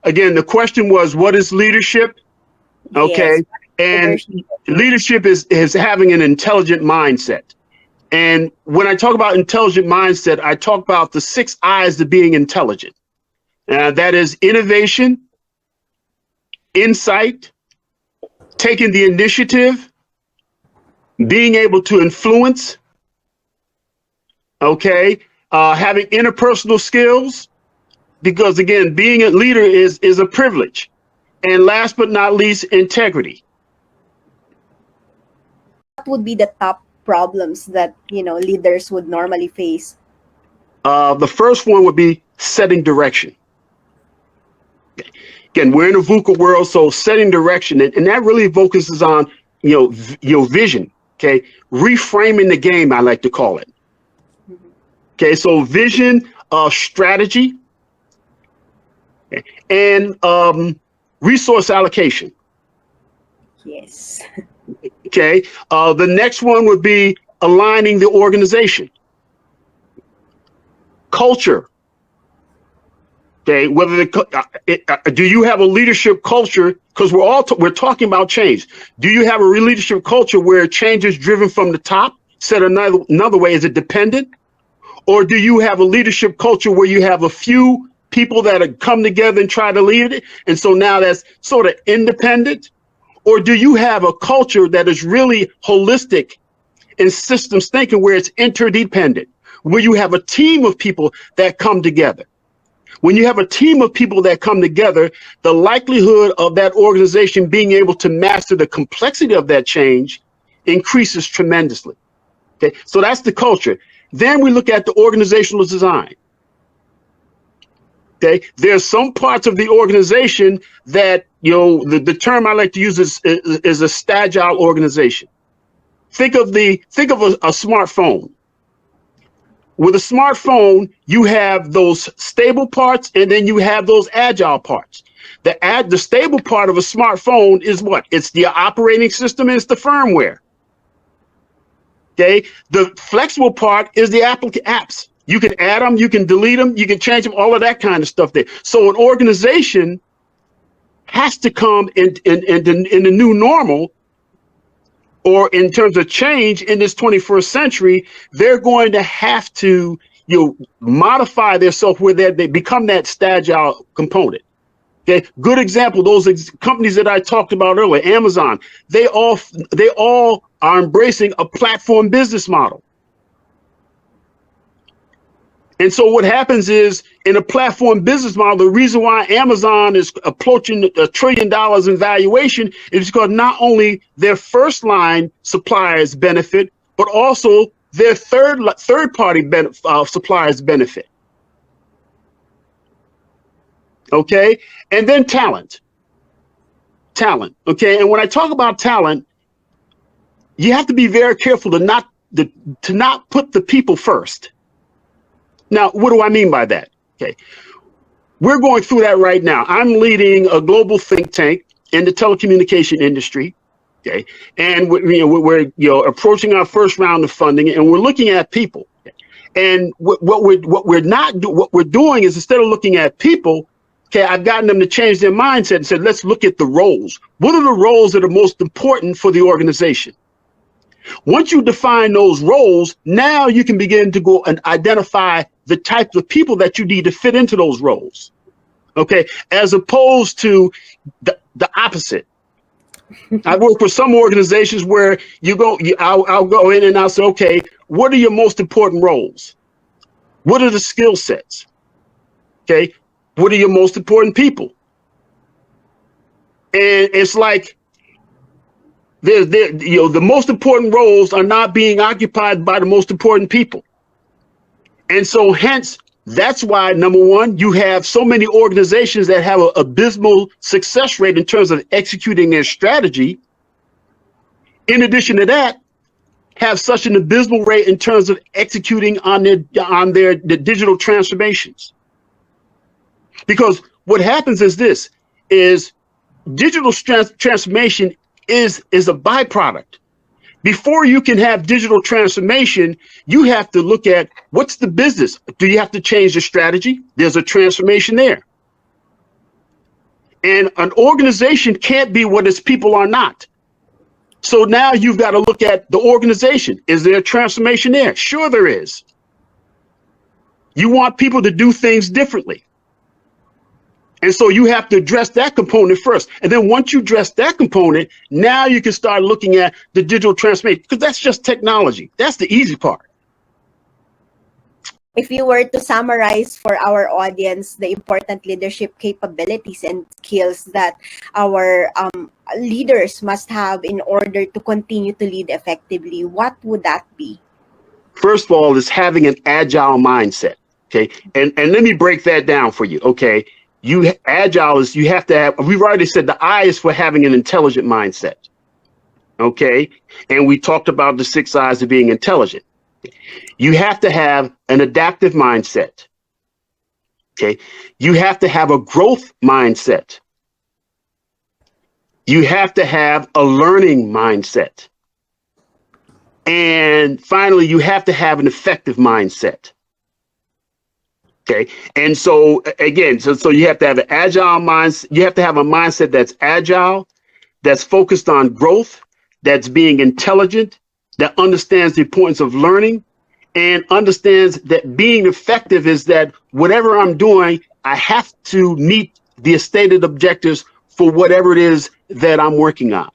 again, the question was, what is leadership? Okay. Yes. And leadership is having an intelligent mindset. And when I talk about intelligent mindset, I talk about the 6 I's to being intelligent. That is innovation, insight, taking the initiative, being able to influence, okay, having interpersonal skills, because again, being a leader is a privilege. And last but not least, integrity. What would be the top problems that, leaders would normally face? The first one would be setting direction. Again, we're in a VUCA world, so setting direction, and that really focuses on, vision, okay? Reframing the game, I like to call it. Okay, so vision, strategy, and resource allocation. Yes. Okay, the next one would be aligning the organization. Culture. Okay, whether do you have a leadership culture? Because we're talking about change. Do you have a leadership culture where change is driven from the top? Said another way, is it dependent? Or do you have a leadership culture where you have a few people that have come together and try to lead it, and so now that's sort of independent? Or do you have a culture that is really holistic in systems thinking, where it's interdependent, where you have a team of people that come together? When you have a team of people that come together, the likelihood of that organization being able to master the complexity of that change increases tremendously. Okay, so that's the culture. Then we look at the organizational design. Okay, there's some parts of the organization that, the term I like to use is a stagile organization. Think of a smartphone. With a smartphone, you have those stable parts, and then you have those agile parts. The stable part of a smartphone is what? It's the operating system, and it's the firmware. Okay, the flexible part is the apps. You can add them, you can delete them, you can change them, all of that kind of stuff there. So an organization has to come in the new normal, or in terms of change in this 21st century, they're going to have to modify themselves where they become that stagile component. Okay, good example, those companies that I talked about earlier, Amazon, they all are embracing a platform business model. And so what happens is, in a platform business model, the reason why Amazon is approaching $1 trillion in valuation is because not only their first line suppliers benefit, but also their third party suppliers benefit. Okay, and then talent. Okay, and when I talk about talent, you have to be very careful to not put the people first. Now, what do I mean by that? Okay, we're going through that right now. I'm leading a global think tank in the telecommunication industry. Okay, and we're approaching our first round of funding, and we're looking at people. And what we're doing is, instead of looking at people, okay, I've gotten them to change their mindset and said, let's look at the roles. What are the roles that are most important for the organization? Once you define those roles, now you can begin to go and identify the types of people that you need to fit into those roles. Okay, as opposed to the opposite. I work with some organizations where I'll go in and I'll say, okay, what are your most important roles? What are the skill sets? Okay, what are your most important people? And it's like, the most important roles are not being occupied by the most important people. And so hence, that's why, number one, you have so many organizations that have an abysmal success rate in terms of executing their strategy. In addition to that, have such an abysmal rate in terms of executing on their digital transformations. Because what happens is digital transformation is a byproduct. Before you can have digital transformation, you have to look at what's the business. Do you have to change the strategy? There's a transformation there. And an organization can't be what its people are not. So now you've got to look at the organization. Is there a transformation there? Sure there is. You want people to do things differently. And so you have to address that component first. And then once you address that component, now you can start looking at the digital transformation, because that's just technology. That's the easy part. If you were to summarize for our audience the important leadership capabilities and skills that our leaders must have in order to continue to lead effectively, what would that be? First of all, is having an agile mindset. Okay. And let me break that down for you. Okay. Agile is, you have to have, we've already said the I is for having an intelligent mindset. Okay. And we talked about the 6 I's of being intelligent. You have to have an adaptive mindset. Okay. You have to have a growth mindset. You have to have a learning mindset. And finally, you have to have an effective mindset. Okay. And so again, so you have to have an agile mindset. You have to have a mindset that's agile, that's focused on growth, that's being intelligent, that understands the importance of learning, and understands that being effective is that whatever I'm doing, I have to meet the stated objectives for whatever it is that I'm working on.